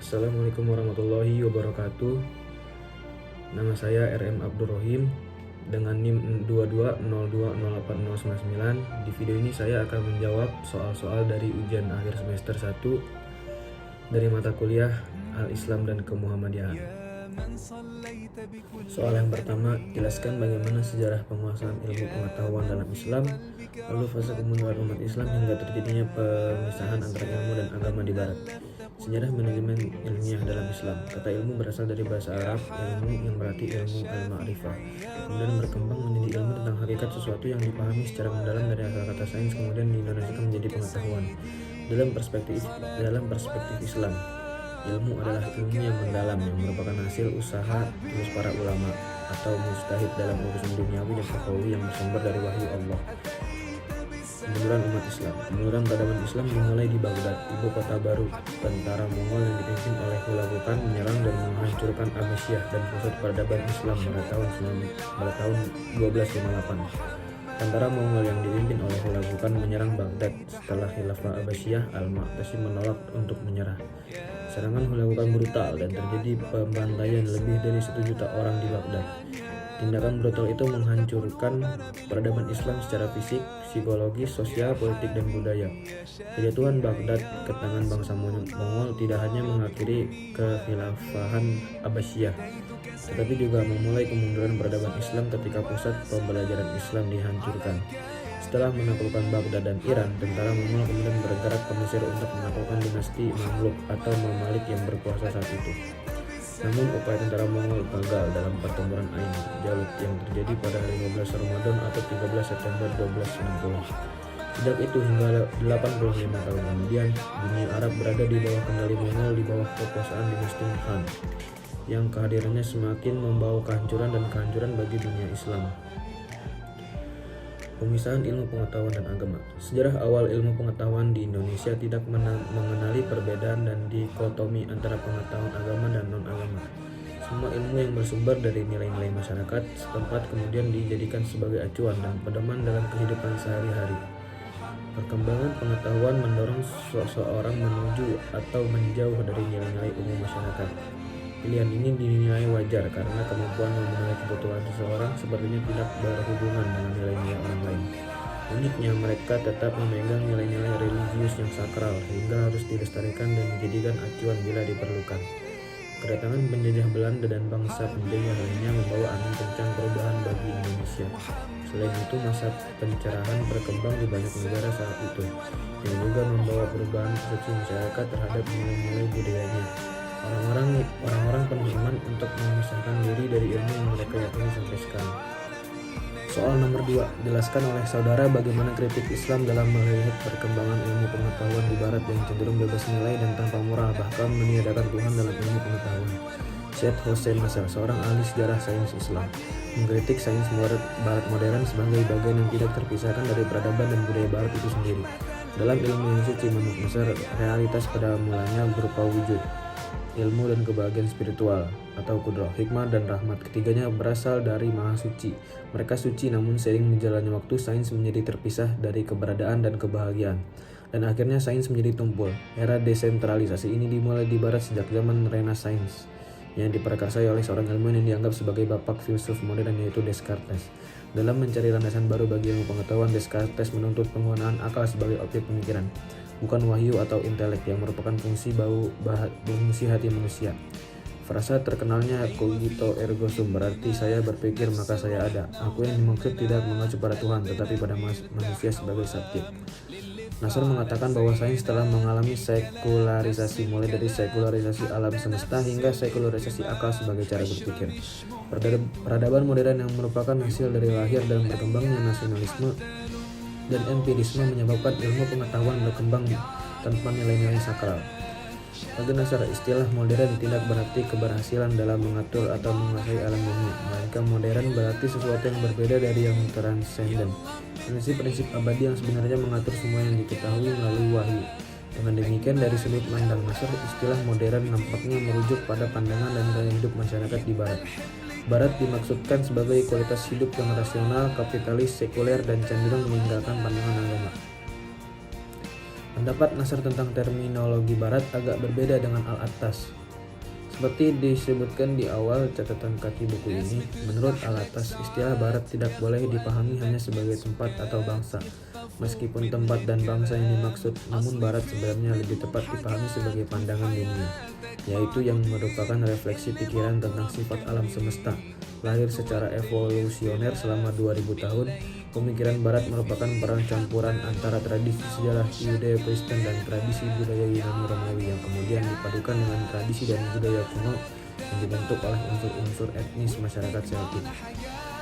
Assalamualaikum warahmatullahi wabarakatuh. Nama saya RM Abdurrahim dengan NIM 22020809. Di video ini saya akan menjawab soal-soal dari ujian akhir semester 1 dari mata kuliah Al-Islam dan Kemuhammadiyahan. Soal yang pertama, jelaskan bagaimana sejarah penguasaan ilmu pengetahuan dalam Islam, lalu fase kemunduran umat Islam hingga terjadinya pemisahan antara ilmu dan agama di Barat. Sejarah manajemen ilmiah dalam Islam. Kata ilmu berasal dari bahasa Arab, ilmu yang berarti ilmu al-ma'rifah, kemudian berkembang menjadi ilmu tentang hakikat sesuatu yang dipahami secara mendalam dari asal kata sains, kemudian diindonesia menjadi pengetahuan. Dalam perspektif Islam, ilmu adalah ilmu yang mendalam yang merupakan hasil usaha terus para ulama atau mujtahid dalam urusan duniawi dan akhawi yang bersumber dari wahyu Allah. Kemunduran umat Islam. Kemunduran peradaban Islam dimulai di Baghdad, ibu kota baru. Tentara Mongol yang dipimpin oleh Hulagu Khan menyerang dan menghancurkan Abbasiyah dan pusat peradaban Islam pada tahun 1258. Tentara Mongol yang dipimpin oleh Hulagu Khan menyerang Baghdad setelah Khilafah Abbasiyah. Al-Mu'tasim menolak untuk menyerah. Serangan Hulagu Khan brutal dan terjadi pembantaian lebih dari 1 juta orang di Baghdad. Tindakan brutal itu menghancurkan peradaban Islam secara fisik, psikologis, sosial, politik, dan budaya. Kejatuhan Baghdad ke tangan bangsa Mongol tidak hanya mengakhiri kekhilafahan Abbasiyah, tetapi juga memulai kemunduran peradaban Islam ketika pusat pembelajaran Islam dihancurkan. Setelah menaklukkan Baghdad dan Iran, tentara Mongol kemudian bergerak ke Mesir untuk menaklukkan dinasti Mamluk atau Mamalik yang berkuasa saat itu. Namun upaya tentara Mongol gagal dalam pertempuran Ain Jalut yang terjadi pada 15 Ramadan atau 13 September 1260. Sejak itu hingga 85 tahun kemudian, dunia Arab berada di bawah kendali Mongol di bawah kekuasaan dinasti Khan, yang kehadirannya semakin membawa kehancuran bagi dunia Islam. Pemisahan ilmu pengetahuan dan agama. Sejarah awal ilmu pengetahuan di Indonesia tidak mengenali perbedaan dan dikotomi antara pengetahuan agama dan non-agama. Semua ilmu yang bersumber dari nilai-nilai masyarakat setempat kemudian dijadikan sebagai acuan dan pedoman dalam kehidupan sehari-hari. Perkembangan pengetahuan mendorong seseorang menuju atau menjauh dari nilai-nilai umum masyarakat. Pilihan ini dinilai wajar karena kemampuan memenuhi kebutuhan seseorang sepertinya tidak berhubungan dengan nilai-nilai orang lain. Uniknya, mereka tetap memegang nilai-nilai religius yang sakral hingga harus dilestarikan dan dijadikan acuan bila diperlukan. Kedatangan penjajah Belanda dan bangsa penjajah lainnya membawa angin kencang perubahan bagi Indonesia. Selain itu, masa pencerahan berkembang di banyak negara saat itu, yang juga membawa perubahan persepsi masyarakat terhadap nilai-nilai budayanya. Orang-orang penuh iman untuk memisahkan diri dari ilmu yang mereka yakini sampai sekarang. Soal nomor 2, jelaskan oleh saudara bagaimana kritik Islam dalam melihat perkembangan ilmu pengetahuan di Barat yang cenderung bebas nilai dan tanpa moral, bahkan meniadakan Tuhan dalam ilmu pengetahuan. Syed Hossein Nasr, seorang ahli sejarah sains Islam, mengkritik sains Barat modern sebagai bagian yang tidak terpisahkan dari peradaban dan budaya Barat itu sendiri. Dalam ilmu yang suci menurut Nasr, realitas pada mulanya berupa wujud, ilmu dan kebahagiaan spiritual atau kudroh, hikmah dan rahmat. Ketiganya berasal dari Maha Suci. Mereka suci, namun seiring berjalannya waktu sains menjadi terpisah dari keberadaan dan kebahagiaan. Dan akhirnya sains menjadi tumpul. Era desentralisasi ini dimulai di Barat sejak zaman Renaissance, yang diperkarsai oleh seorang ilmuwan yang dianggap sebagai bapak filsuf modern, yaitu Descartes. Dalam mencari landasan baru bagi ilmu pengetahuan, Descartes menuntut penggunaan akal sebagai objek pemikiran, bukan wahyu atau intelek yang merupakan fungsi hati manusia. Frasa terkenalnya cogito ergo sum, berarti saya berpikir maka saya ada. Aku yang dimaksud tidak mengacu pada Tuhan, tetapi pada manusia sebagai subjek. Nasr mengatakan bahwa sains telah mengalami sekularisasi, mulai dari sekularisasi alam semesta hingga sekularisasi akal sebagai cara berpikir. Peradaban modern yang merupakan hasil dari lahir dan berkembangnya nasionalisme dan empirisme menyebabkan ilmu pengetahuan berkembang tanpa nilai-nilai sakral. Bagi Nasr, istilah modern tidak berarti keberhasilan dalam mengatur atau menguasai alam bumi, melainkan modern berarti sesuatu yang berbeda dari yang transenden, prinsip-prinsip abadi yang sebenarnya mengatur semua yang diketahui melalui wahyu. Dengan demikian, dari sudut pandang Nasr, istilah modern nampaknya merujuk pada pandangan dan gaya hidup masyarakat di Barat. Barat dimaksudkan sebagai kualitas hidup yang rasional, kapitalis, sekuler, dan cenderung meninggalkan pandangan agama. Pendapat Nasr tentang terminologi Barat agak berbeda dengan Al-Attas. Seperti disebutkan di awal catatan kaki buku ini, menurut Al-Attas, istilah Barat tidak boleh dipahami hanya sebagai tempat atau bangsa. Meskipun tempat dan bangsa yang dimaksud, namun Barat sebenarnya lebih tepat dipahami sebagai pandangan dunia, yaitu yang merupakan refleksi pikiran tentang sifat alam semesta. Lahir secara evolusioner selama 2000 tahun, pemikiran Barat merupakan peran campuran antara tradisi sejarah Yudeo-Kristen dan tradisi budaya Yunani Romawi yang kemudian dipadukan dengan tradisi dan budaya kuno yang dibentuk oleh unsur-unsur etnis masyarakat Celtic,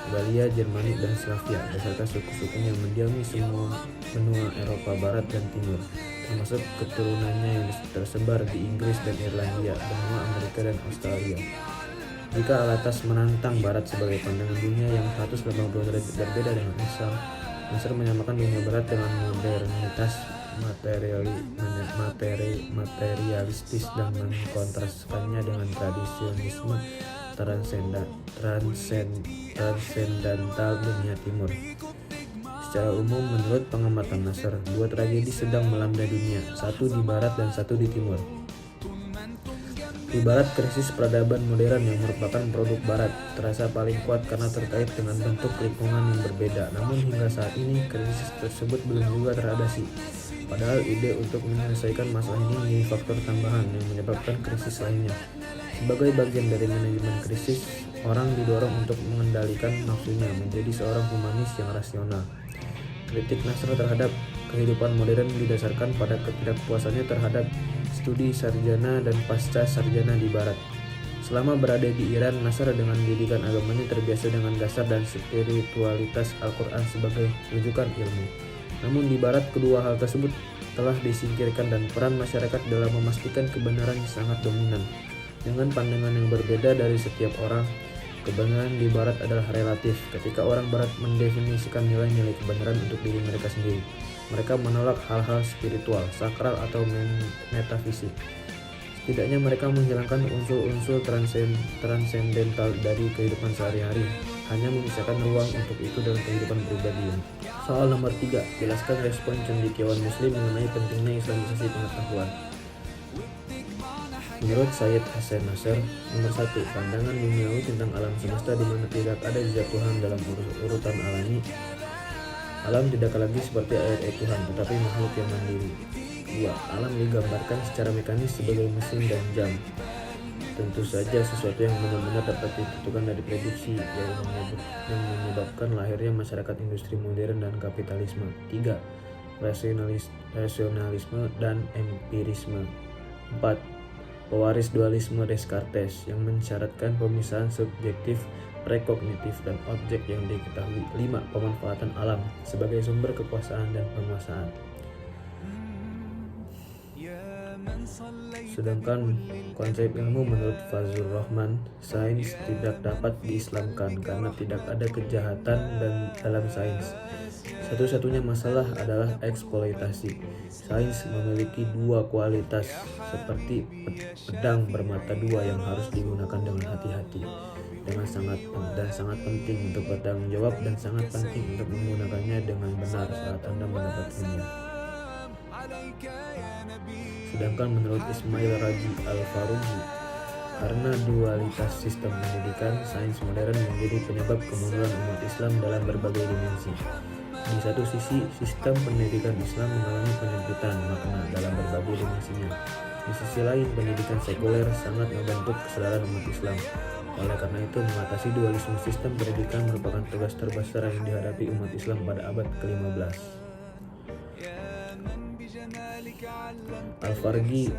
Galia, Jermanik, dan Slavia, beserta suku-suku yang mendiami semua benua Eropa Barat dan Timur, termasuk keturunannya yang tersebar di Inggris dan Irlandia, benua Amerika dan Australia. Jika Al-Attas menantang Barat sebagai pandangan dunia yang 180 derajat berbeda dengan Islam, Nasr menyamakan dunia Barat dengan modernitas materialistis dan mengkontraskannya dengan tradisionisme transendental dunia Timur. Secara umum, menurut pengamatan Nasr, dua tragedi sedang melanda dunia, satu di Barat dan satu di Timur. Di Barat, krisis peradaban modern yang merupakan produk Barat terasa paling kuat karena terkait dengan bentuk lingkungan yang berbeda. Namun hingga saat ini, krisis tersebut belum juga teratasi. Padahal ide untuk menyelesaikan masalah ini menjadi faktor tambahan yang menyebabkan krisis lainnya. Sebagai bagian dari manajemen krisis, orang didorong untuk mengendalikan nafsunya menjadi seorang humanis yang rasional. Kritik Nasr terhadap kehidupan modern didasarkan pada ketidakpuasannya terhadap studi sarjana dan pasca sarjana di Barat. Selama berada di Iran, Nasr dengan didikan agamanya terbiasa dengan dasar dan spiritualitas Al-Quran sebagai rujukan ilmu. Namun di Barat, kedua hal tersebut telah disingkirkan dan peran masyarakat dalam memastikan kebenaran sangat dominan. Dengan pandangan yang berbeda dari setiap orang, kebenaran di Barat adalah relatif. Ketika orang Barat mendefinisikan nilai-nilai kebenaran untuk diri mereka sendiri, mereka menolak hal-hal spiritual, sakral, atau metafisik. Setidaknya mereka menghilangkan unsur-unsur transendental dari kehidupan sehari-hari, hanya menyisakan ruang untuk itu dalam kehidupan pribadi. Soal nomor 3, jelaskan respon cendekiawan Muslim mengenai pentingnya Islamisasi pengetahuan. Menurut Syed Hasan Nasr, nomor 1, pandangan duniawi tentang alam semesta di mana tidak ada zat Tuhan dalam urutan alami. Alam tidak lagi seperti ayat-ayat Tuhan, tetapi makhluk yang mandiri. 2. Alam digambarkan secara mekanis sebagai mesin dan jam. Tentu saja sesuatu yang benar-benar dapat ditentukan dari prediksi yang menyebabkan lahirnya masyarakat industri modern dan kapitalisme. 3. Rasionalisme dan empirisme. 4. Pewaris dualisme Descartes yang mensyaratkan pemisahan subjektif, prekognitif, dan objek yang diketahui. 5. Pemanfaatan alam sebagai sumber kekuasaan dan penguasaan. Sedangkan konsep ilmu menurut Fazlur Rahman, sains tidak dapat diislamkan karena tidak ada kejahatan dan dalam sains. Satu-satunya masalah adalah eksploitasi. Sains memiliki dua kualitas, seperti pedang bermata dua yang harus digunakan dengan hati-hati, dan sangat penting untuk bertanggung jawab dan sangat penting untuk menggunakannya dengan benar saat Anda mendapatkannya. Sedangkan menurut Ismail Raji Al-Faruji, karena dualitas sistem pendidikan, sains modern menjadi penyebab kemunduran umat Islam dalam berbagai dimensi. Di satu sisi, sistem pendidikan Islam mengalami penyempitan makna dalam berbagai dimensinya. Di sisi lain, pendidikan sekuler sangat membentuk kesadaran umat Islam. Oleh karena itu, mengatasi dualisme sistem pendidikan merupakan tugas terbesar yang dihadapi umat Islam pada abad ke-15. Al-Fargi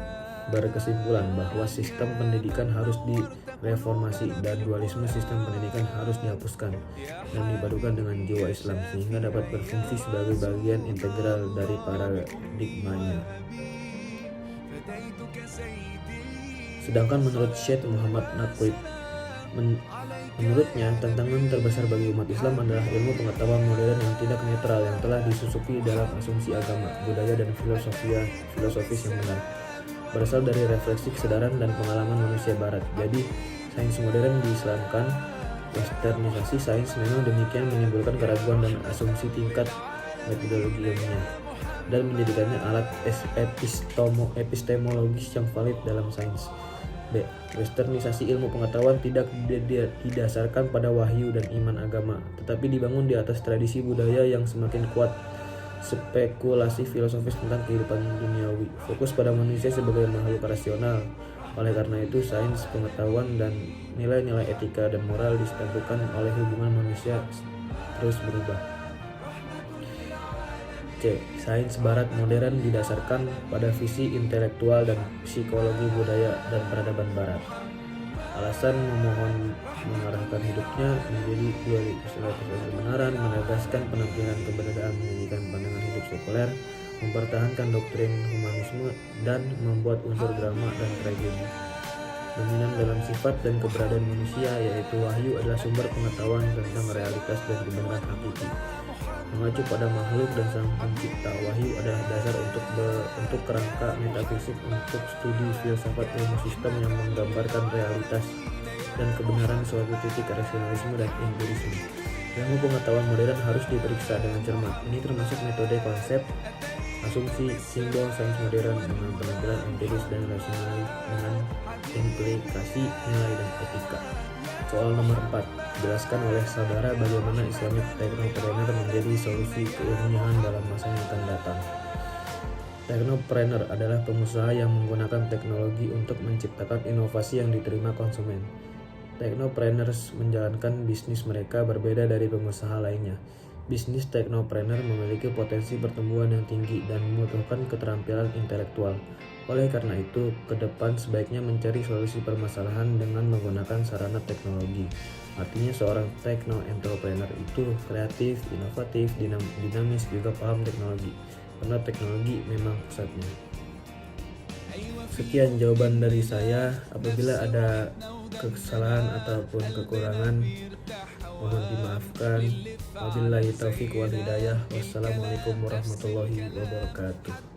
berkesimpulan bahwa sistem pendidikan harus direformasi dan dualisme sistem pendidikan harus dihapuskan dan dipadukan dengan jiwa Islam sehingga dapat berfungsi sebagai bagian integral dari paradigmanya. Sedangkan menurut Syekh Muhammad Naqib, menurutnya tantangan terbesar bagi umat Islam adalah ilmu pengetahuan modern yang tidak netral yang telah disusupi dalam asumsi agama, budaya, dan filosofis yang benar, berasal dari refleksi kesadaran dan pengalaman manusia Barat. Jadi, sains modern diislamkan. Westernisasi sains memang demikian menimbulkan keraguan dan asumsi tingkat metodologi ilmiah. dan menjadikannya alat epistemologis yang valid dalam sains. B. Westernisasi ilmu pengetahuan tidak didasarkan pada wahyu dan iman agama, tetapi dibangun di atas tradisi budaya yang semakin kuat. Spekulasi filosofis tentang kehidupan duniawi, fokus pada manusia sebagai makhluk rasional. Oleh karena itu, sains pengetahuan dan nilai-nilai etika dan moral ditentukan oleh hubungan manusia terus berubah. C. Sains barat modern didasarkan pada visi intelektual dan psikologi budaya dan peradaban barat. Alasan memohon mengarahkan hidupnya menjadi dualitas kebenaran, menegaskan penampilan keberadaan, menyajikan pandangan hidup sekuler, mempertahankan doktrin humanisme, dan membuat unsur drama dan tragedi. Dominan dalam sifat dan keberadaan manusia, yaitu wahyu adalah sumber pengetahuan tentang realitas dan kebenaran hakiki. Mengacu pada makhluk dan sang pencipta, wahyu adalah dasar untuk kerangka metafisik untuk studi filsafat ilmu sistem yang menggambarkan realitas dan kebenaran suatu titik rasionalisme dan empirisme. Ilmu pengetahuan modern harus diperiksa dengan cermat. Ini termasuk metode konsep, asumsi, simbol sains modern dengan penampilan empiris dan rasionalis dengan implikasi nilai dan etika. Soal nomor 4, jelaskan oleh saudara bagaimana Islamic Technopreneur menjadi solusi keilmiahan dalam masa yang akan datang. Technopreneur adalah pengusaha yang menggunakan teknologi untuk menciptakan inovasi yang diterima konsumen. Technopreneurs menjalankan bisnis mereka berbeda dari pengusaha lainnya. Bisnis technopreneur memiliki potensi pertumbuhan yang tinggi dan membutuhkan keterampilan intelektual. Oleh karena itu, ke depan sebaiknya mencari solusi permasalahan dengan menggunakan sarana teknologi. Artinya seorang techno-entrepreneur itu kreatif, inovatif, dinamis, juga paham teknologi. Karena teknologi memang pusatnya. Sekian jawaban dari saya. Apabila ada kesalahan ataupun kekurangan, mohon dimaafkan. Wabillahi taufiq wal hidayah. Wassalamualaikum warahmatullahi wabarakatuh.